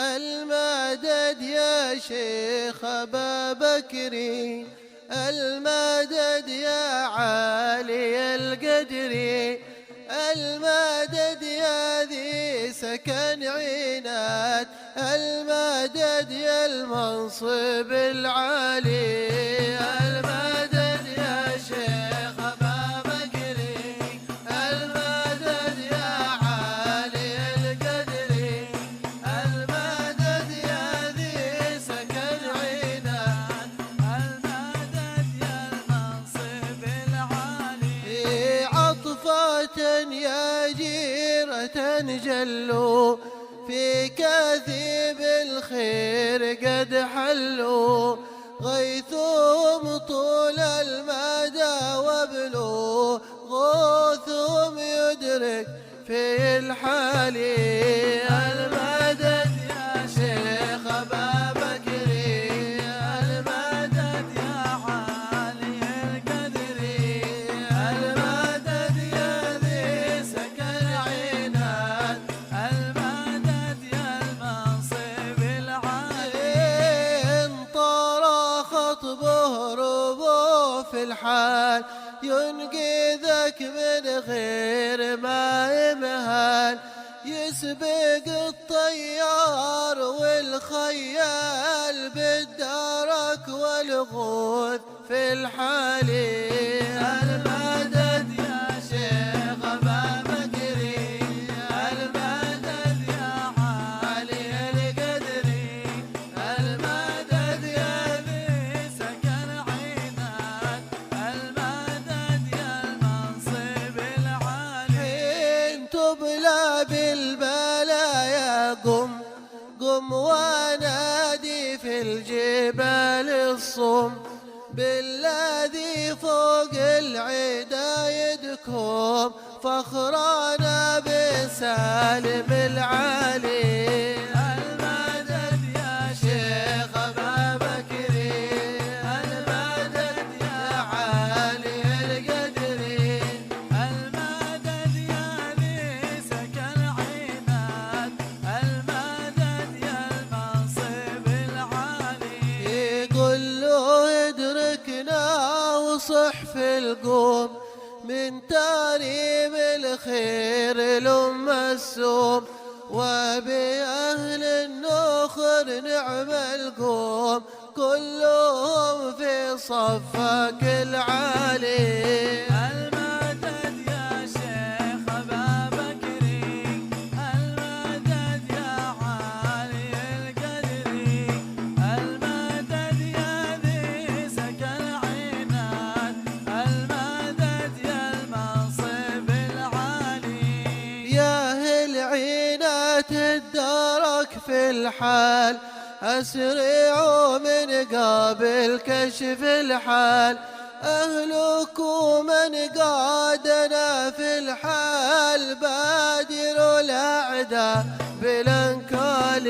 المدد يا شيخ أبا بكري، المدد يا عالي القدر، المدد يا ذي سكن عناد، المدد يا المنصب العالي. المدد يا شيخ أبا بكري، المدد يا عالي القدر، المدد يا ذي سكن عناد، المدد يا المنصب العالي. عطفة يا جيرة جلوا في كثيب الخير قد حلوا، غيثهم طول المدى وابلوا، غوثهم يدرك في الحالي. المدد يا شيخ أبا بكري، المدد يا عالي القدر، المدد يا ذي سكن عناد، المدد يا المنصب العالي. انطر خطبه ربوه في الحال، ينقذك من غير ما يمهل، يسبق الطيار والخيال بالدرك والغوث في الحالي. المدد يا شيخ أبا بكري، المدد يا عالي القدر، المدد يا ذي سكن عناد، المدد يا المنصب العالي. حين تبلى بالبلايا قم قم ونادي في الجبال الصم، بالذي فوق العدا يدكم، فخرنا بسالم العالي. المدد يا شيخ أبا بكري، المدد يا عالي القدر، المدد يا ذي سكن عناد، المدد يا المنصب العالي. يقول له يدركنا وصح في القوم، من تاريم الخير الأم السوم، وبأهل النخر نعم القوم، كلهم في صفك العالي. المدد يا شيخ أبا بكري، المدد يا عالي القدر، المدد يا ذي سكن عناد، المدد يا المنصب العالي. يا أهل عناد الدرك في الحال، أسرعوا من قابل كشف الحال، أهلكم من قادنا في الحال، بادروا الأعداء بالانكال.